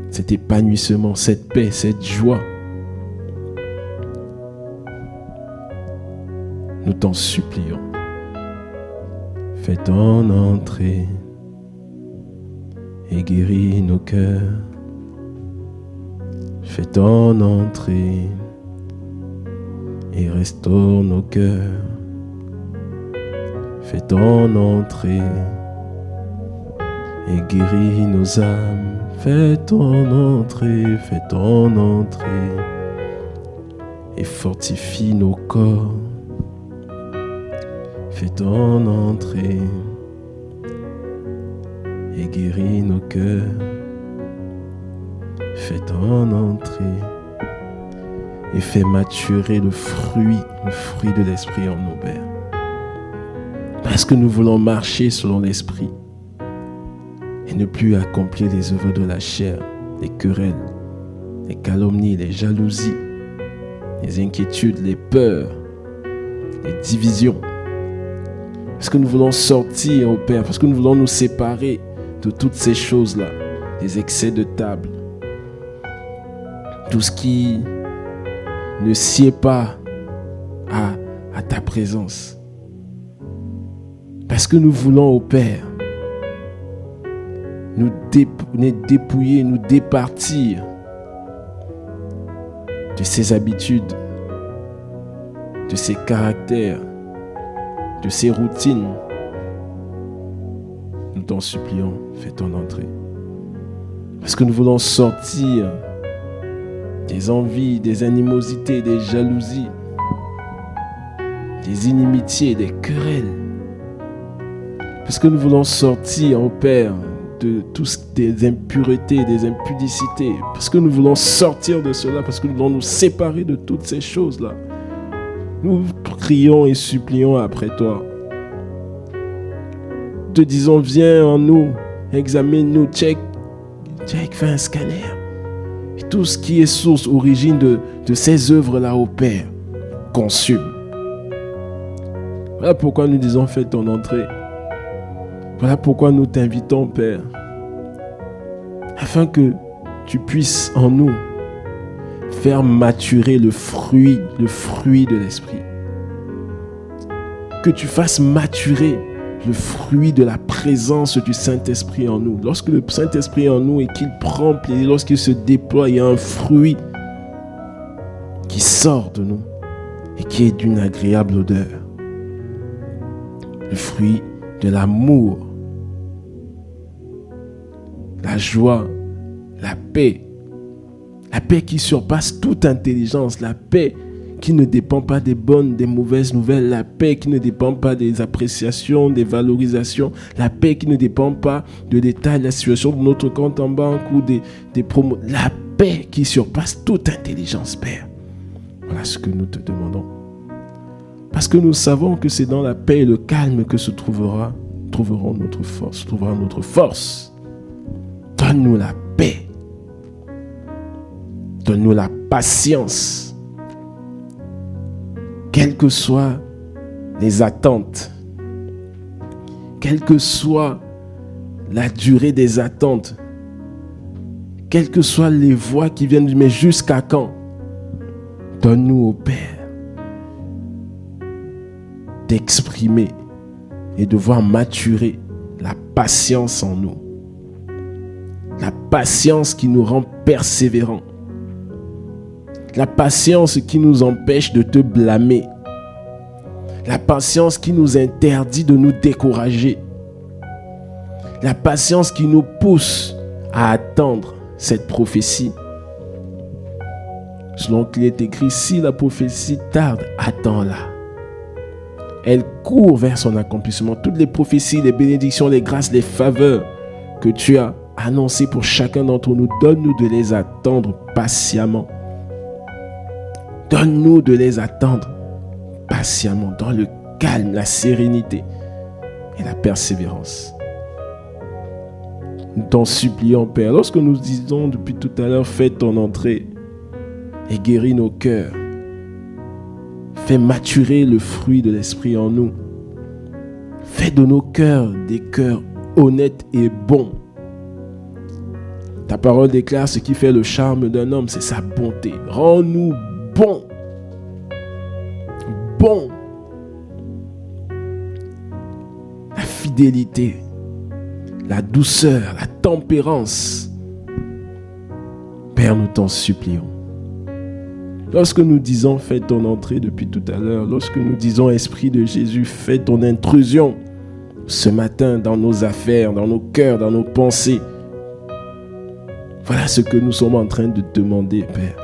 cet épanouissement, cette paix, cette joie. Nous t'en supplions. Fais ton entrée et guéris nos cœurs. Fais ton entrée et restaure nos cœurs. Fais ton entrée et guéris nos âmes. Fais ton entrée et fortifie nos corps. Fais ton entrée et guéris nos cœurs. Fais ton entrée et fais maturer le fruit de l'esprit en nous, Père. Parce que nous voulons marcher selon l'esprit et ne plus accomplir les œuvres de la chair, les querelles, les calomnies, les jalousies, les inquiétudes, les peurs, les divisions. Parce que nous voulons sortir, oh Père, parce que nous voulons nous séparer de toutes ces choses-là, des excès de table, tout ce qui ne sied pas à ta présence. Parce que nous voulons, oh Père, nous dépouiller, nous départir de ces habitudes, de ces caractères, de ces routines. Nous t'en supplions, fais ton entrée. Parce que nous voulons sortir des envies, des animosités, des jalousies, des inimitiés, des querelles. Parce que nous voulons sortir, oh Père, de toutes des impuretés, des impudicités. Parce que nous voulons sortir de cela, parce que nous voulons nous séparer de toutes ces choses-là. Nous prions et supplions après toi. Te disons, viens en nous, examine-nous, check, fais un scanner. Et tout ce qui est source, origine de ces œuvres-là, au Père, consume. Voilà pourquoi nous disons, fais ton entrée. Voilà pourquoi nous t'invitons, Père, afin que tu puisses en nous faire maturer le fruit de l'esprit. Que tu fasses maturer le fruit de la présence présence du Saint-Esprit en nous. Lorsque le Saint-Esprit est en nous et qu'il prend plaisir, lorsqu'il se déploie, il y a un fruit qui sort de nous et qui est d'une agréable odeur. Le fruit de l'amour, la joie, la paix qui surpasse toute intelligence, la paix qui ne dépend pas des bonnes, des mauvaises nouvelles, la paix qui ne dépend pas des appréciations, des valorisations, la paix qui ne dépend pas de l'état de la situation de notre compte en banque ou des promos, la paix qui surpasse toute intelligence, Père. Voilà ce que nous te demandons. Parce que nous savons que c'est dans la paix et le calme que se trouvera notre force. Donne-nous la paix. Donne-nous la patience. Quelles que soient les attentes, quelle que soit la durée des attentes, quelles que soient les voix qui viennent, mais jusqu'à quand? Donne-nous, ô Père, d'exprimer et de voir maturer la patience en nous. La patience qui nous rend persévérants. La patience qui nous empêche de te blâmer. La patience qui nous interdit de nous décourager. La patience qui nous pousse à attendre cette prophétie. Selon qu'il est écrit, si la prophétie tarde, attends-la. Elle court vers son accomplissement. Toutes les prophéties, les bénédictions, les grâces, les faveurs que tu as annoncées pour chacun d'entre nous, donne-nous de les attendre patiemment. Donne-nous de les attendre patiemment, dans le calme, la sérénité et la persévérance. Nous t'en supplions, Père, lorsque nous disons depuis tout à l'heure, fais ton entrée et guéris nos cœurs. Fais maturer le fruit de l'Esprit en nous. Fais de nos cœurs des cœurs honnêtes et bons. Ta parole déclare ce qui fait le charme d'un homme, c'est sa bonté. Rends-nous bons. Bons. La fidélité, la douceur, la tempérance. Père, nous t'en supplions. Lorsque nous disons fais ton entrée depuis tout à l'heure, lorsque nous disons Esprit de Jésus, fais ton intrusion ce matin dans nos affaires, dans nos cœurs, dans nos pensées. Voilà ce que nous sommes en train de demander, Père.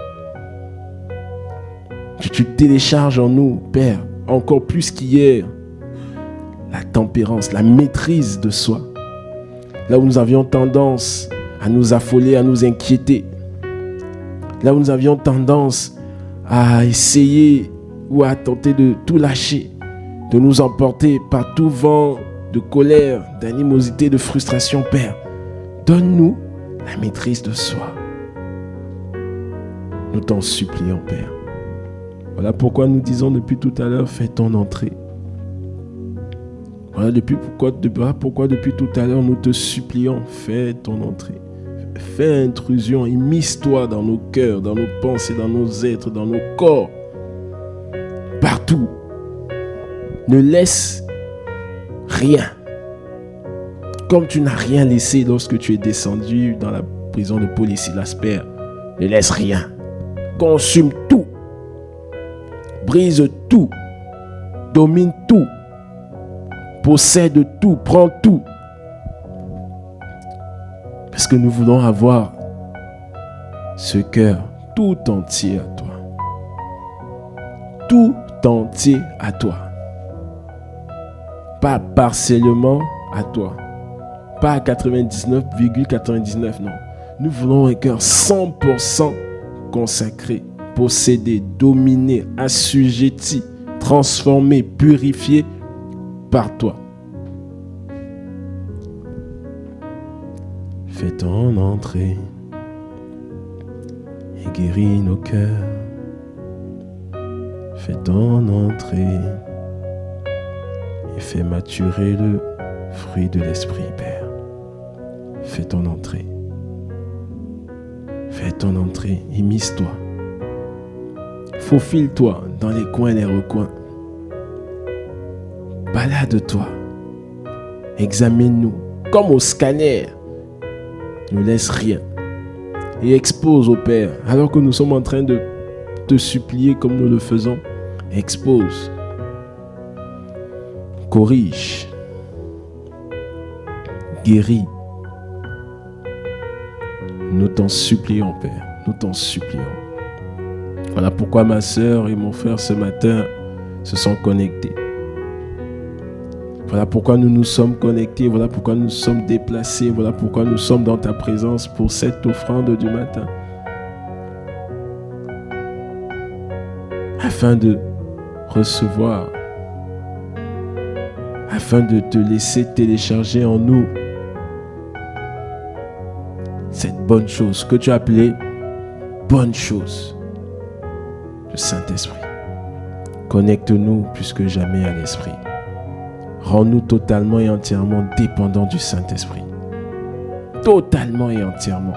Que tu télécharges en nous, Père, encore plus qu'hier, la tempérance, la maîtrise de soi. Là où nous avions tendance à nous affoler, à nous inquiéter. Là où nous avions tendance à essayer ou à tenter de tout lâcher, de nous emporter par tout vent de colère, d'animosité, de frustration, Père. Donne-nous la maîtrise de soi. Nous t'en supplions, Père. Voilà pourquoi nous disons depuis tout à l'heure, fais ton entrée. Voilà pourquoi depuis tout à l'heure nous te supplions, fais ton entrée. Fais intrusion, immisce-toi dans nos cœurs, dans nos pensées, dans nos êtres, dans nos corps. Partout. Ne laisse rien. Comme tu n'as rien laissé lorsque tu es descendu dans la prison de Paul et Silas, Père. Ne laisse rien. Consume tout. Brise tout. Domine tout. Possède tout. Prends tout. Parce que nous voulons avoir ce cœur tout entier à toi. Tout entier à toi. Pas partiellement à toi. Pas à 99,99, non. Nous voulons un cœur 100% consacré, possédé, dominé, assujetti, transformé, purifié par toi. Fais ton entrée et guéris nos cœurs. Fais ton entrée et fais maturer le fruit de l'Esprit, Père. Fais ton entrée. Fais ton entrée, immisce-toi. Faufile-toi dans les coins et les recoins. Balade-toi. Examine-nous comme au scanner. Ne laisse rien. Et expose au Père, alors que nous sommes en train de te supplier comme nous le faisons. Expose. Corrige. Guéris. Nous t'en supplions, Père. Nous t'en supplions. Voilà pourquoi ma sœur et mon frère ce matin se sont connectés. Voilà pourquoi nous nous sommes connectés. Voilà pourquoi nous sommes déplacés. Voilà pourquoi nous sommes dans ta présence pour cette offrande du matin. Afin de recevoir, afin de te laisser télécharger en nous cette bonne chose que tu as appelée bonne chose, le Saint-Esprit. Connecte-nous plus que jamais à l'Esprit. Rends-nous totalement et entièrement dépendants du Saint-Esprit. Totalement et entièrement.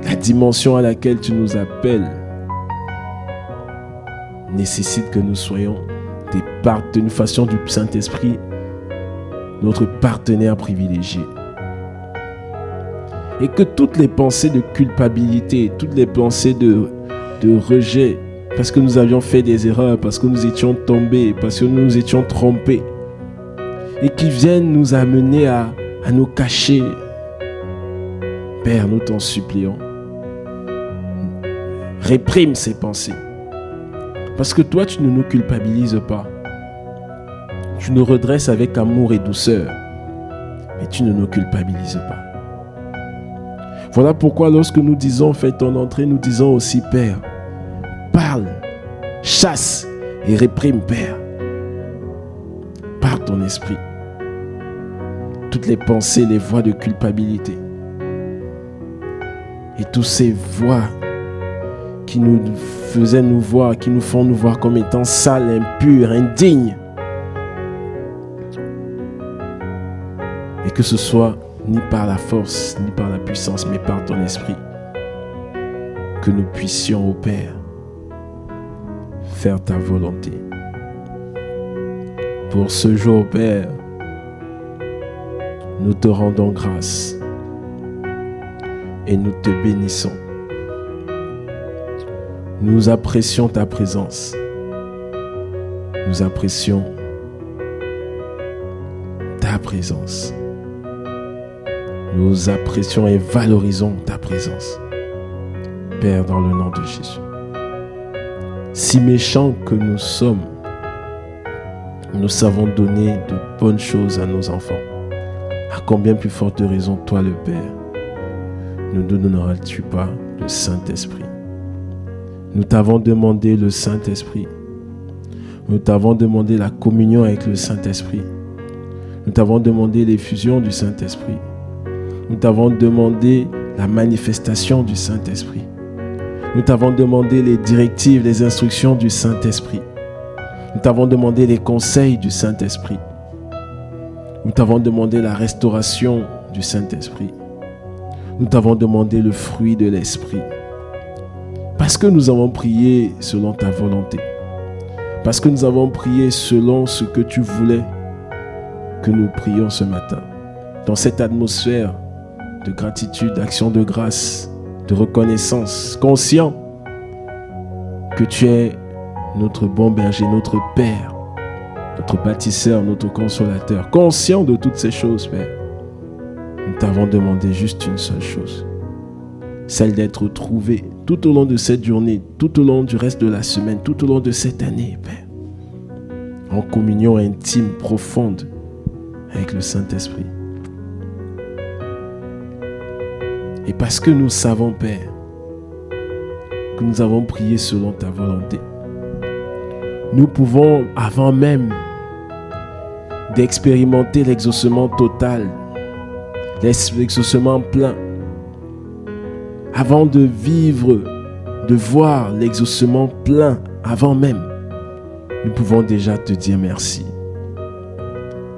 La dimension à laquelle tu nous appelles nécessite que nous soyons nous fassions du Saint-Esprit notre partenaire privilégié. Et que toutes les pensées de culpabilité, toutes les pensées de rejet, parce que nous avions fait des erreurs, parce que nous étions tombés, parce que nous nous étions trompés, et qui viennent nous amener à nous cacher, Père, nous t'en supplions, réprime ces pensées. Parce que toi, tu ne nous culpabilises pas. Tu nous redresses avec amour et douceur, mais tu ne nous culpabilises pas. Voilà pourquoi lorsque nous disons fais ton entrée, nous disons aussi Père, parle, chasse et réprime Père, par ton esprit, toutes les pensées, les voix de culpabilité et toutes ces voix qui nous faisaient nous voir, qui nous font nous voir comme étant sales, impurs, indignes. Et que ce soit ni par la force, ni par la puissance, mais par ton esprit, que nous puissions, ô Père, faire ta volonté. Pour ce jour, Père, nous te rendons grâce et nous te bénissons. Nous apprécions ta présence. Nous apprécions ta présence. Nous apprécions et valorisons ta présence. Père, dans le nom de Jésus. Si méchants que nous sommes, nous savons donner de bonnes choses à nos enfants. À combien plus forte raison, toi le Père, ne nous donneras-tu pas le Saint-Esprit? Nous t'avons demandé le Saint-Esprit. Nous t'avons demandé la communion avec le Saint-Esprit. Nous t'avons demandé l'effusion du Saint-Esprit. Nous t'avons demandé la manifestation du Saint-Esprit. Nous t'avons demandé les directives, les instructions du Saint-Esprit. Nous t'avons demandé les conseils du Saint-Esprit. Nous t'avons demandé la restauration du Saint-Esprit. Nous t'avons demandé le fruit de l'Esprit. Parce que nous avons prié selon ta volonté. Parce que nous avons prié selon ce que tu voulais que nous prions ce matin. Dans cette atmosphère de gratitude, d'action de grâce, de reconnaissance, conscient que tu es notre bon berger, notre Père, notre bâtisseur, notre consolateur. Conscient de toutes ces choses, Père, nous t'avons demandé juste une seule chose, celle d'être trouvé tout au long de cette journée, tout au long du reste de la semaine, tout au long de cette année, Père, en communion intime, profonde avec le Saint-Esprit. Et parce que nous savons, Père, que nous avons prié selon ta volonté, nous pouvons, avant même d'expérimenter l'exaucement total, l'exaucement plein, avant de vivre, de voir l'exaucement plein, avant même, nous pouvons déjà te dire merci.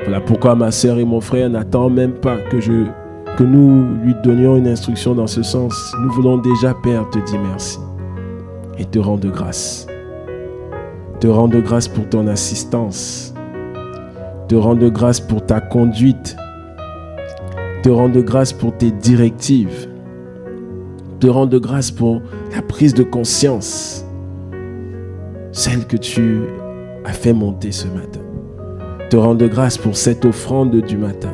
Voilà pourquoi ma sœur et mon frère n'attendent même pas que nous lui donnions une instruction dans ce sens. Nous voulons déjà, Père, te dire merci et te rendre grâce. Te rendre grâce pour ton assistance. te rendre grâce pour ta conduite, te rendre grâce pour tes directives, te rendre grâce pour la prise de conscience, celle que tu as fait monter ce matin. Te rendre grâce pour cette offrande du matin.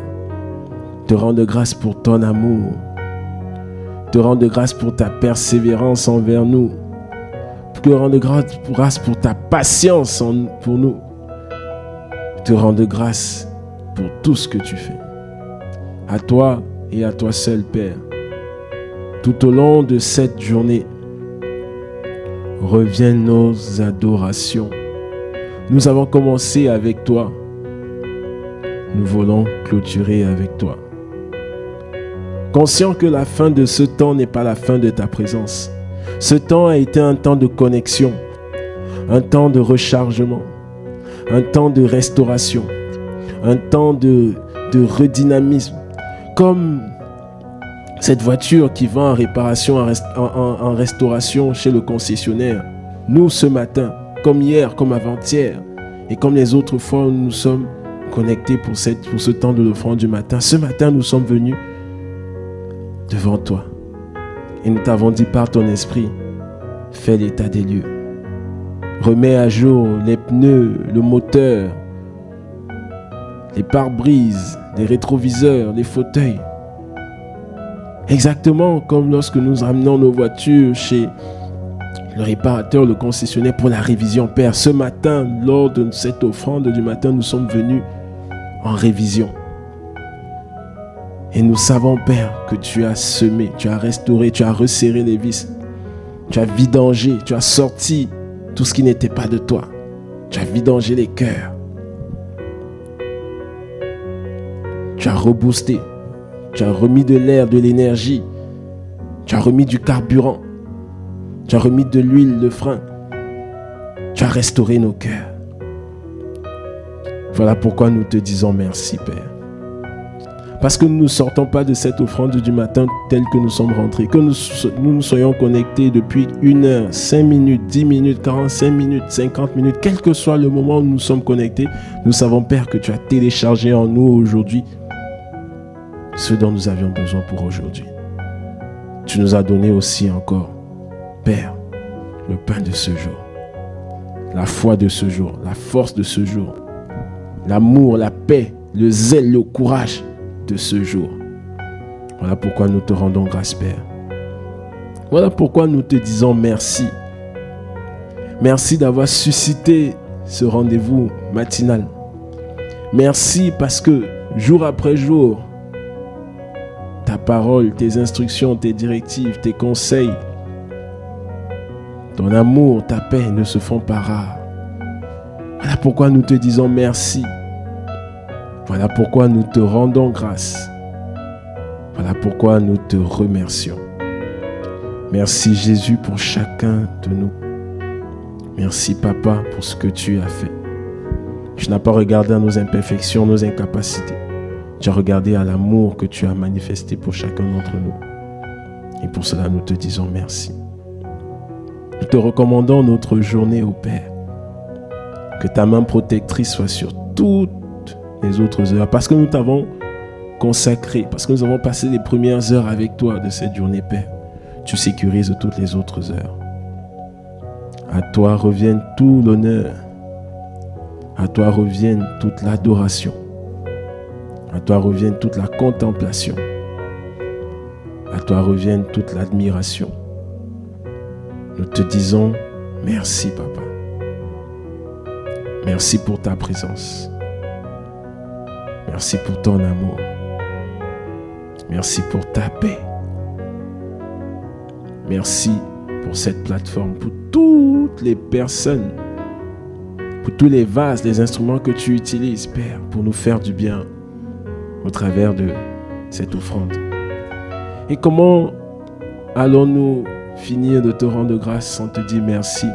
Te rendre grâce pour ton amour. Te rendre grâce pour ta persévérance envers nous. Te rendre grâce pour ta patience pour nous. Te rendre grâce pour tout ce que tu fais. À toi et à toi seul, Père. Tout au long de cette journée, reviennent nos adorations. Nous avons commencé avec toi. Nous voulons clôturer avec toi. Conscient que la fin de ce temps n'est pas la fin de ta présence. Ce temps a été un temps de connexion, un temps de rechargement, un temps de restauration, un temps de redynamisme. Comme cette voiture qui va en réparation, en restauration chez le concessionnaire. Nous, ce matin, comme hier, comme avant-hier, et comme les autres fois où nous sommes connectés pour ce temps de l'offrande du matin, ce matin, nous sommes venus devant toi. Et nous t'avons dit par ton esprit, fais l'état des lieux. Remets à jour les pneus, le moteur, les pare-brises, les rétroviseurs, les fauteuils. Exactement comme lorsque nous ramenons nos voitures chez le réparateur, le concessionnaire pour la révision. Père, ce matin, lors de cette offrande du matin, nous sommes venus en révision. Et nous savons, Père, que tu as semé, tu as restauré, tu as resserré les vis, tu as vidangé, tu as sorti tout ce qui n'était pas de toi. Tu as vidangé les cœurs. Tu as reboosté. Tu as remis de l'air, de l'énergie. Tu as remis du carburant. Tu as remis de l'huile, de frein. Tu as restauré nos cœurs. Voilà pourquoi nous te disons merci, Père. Parce que nous ne sortons pas de cette offrande du matin telle que nous sommes rentrés. Que nous soyons connectés depuis 1 heure, 5 minutes, 10 minutes, 45 minutes, 50 minutes. Quel que soit le moment où nous sommes connectés, nous savons, Père, que tu as téléchargé en nous aujourd'hui ce dont nous avions besoin pour aujourd'hui. Tu nous as donné aussi encore, Père, le pain de ce jour, la foi de ce jour, la force de ce jour, l'amour, la paix, le zèle, le courage de ce jour. Voilà pourquoi nous te rendons grâce, Père. Voilà pourquoi nous te disons merci. Merci d'avoir suscité ce rendez-vous matinal. Merci parce que jour après jour, ta parole, tes instructions, tes directives, tes conseils, ton amour, ta paix ne se font pas rares. Voilà pourquoi nous te disons merci. Voilà pourquoi nous te rendons grâce. Voilà pourquoi nous te remercions. Merci Jésus pour chacun de nous. Merci Papa pour ce que tu as fait. Tu n'as pas regardé à nos imperfections, nos incapacités. Tu as regardé à l'amour que tu as manifesté pour chacun d'entre nous. Et pour cela, nous te disons merci. Nous te recommandons notre journée au Père. Que ta main protectrice soit sur toutes les autres heures. Parce que nous t'avons consacré, parce que nous avons passé les premières heures avec toi de cette journée, Père. Tu sécurises toutes les autres heures. À toi revienne tout l'honneur. À toi revienne toute l'adoration. À toi revienne toute la contemplation. À toi revienne toute l'admiration. Nous te disons merci, Papa. Merci pour ta présence. Merci pour ton amour. Merci pour ta paix. Merci pour cette plateforme, pour toutes les personnes, pour tous les vases, les instruments que tu utilises, Père, pour nous faire du bien au travers de cette offrande. Et comment allons-nous finir de te rendre grâce sans te dire merci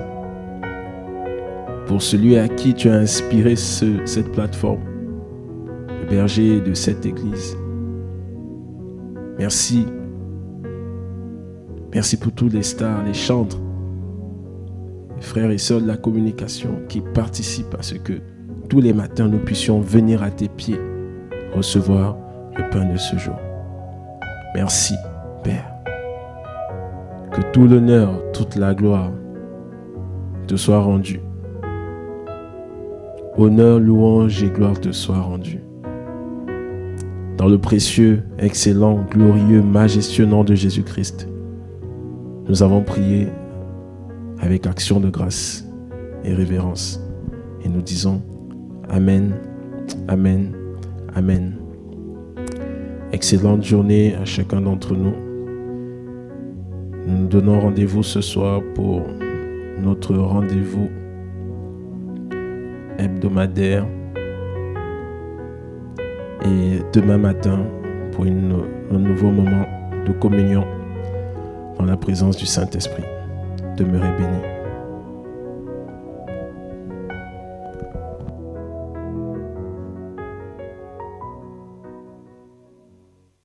pour celui à qui tu as inspiré cette plateforme, le berger de cette église. Merci. Merci pour tous les stars, les chantres, les frères et sœurs de la communication qui participent à ce que tous les matins, nous puissions venir à tes pieds, recevoir le pain de ce jour. Merci, Père. Que tout l'honneur, toute la gloire te soit rendue. Honneur, louange et gloire te soient rendus. Dans le précieux, excellent, glorieux, majestueux nom de Jésus-Christ, nous avons prié avec action de grâce et révérence. Et nous disons Amen, Amen, Amen. Excellente journée à chacun d'entre nous. Nous nous donnons rendez-vous ce soir pour notre rendez-vous hebdomadaire et demain matin pour un nouveau moment de communion dans la présence du Saint-Esprit. Demeurez bénis.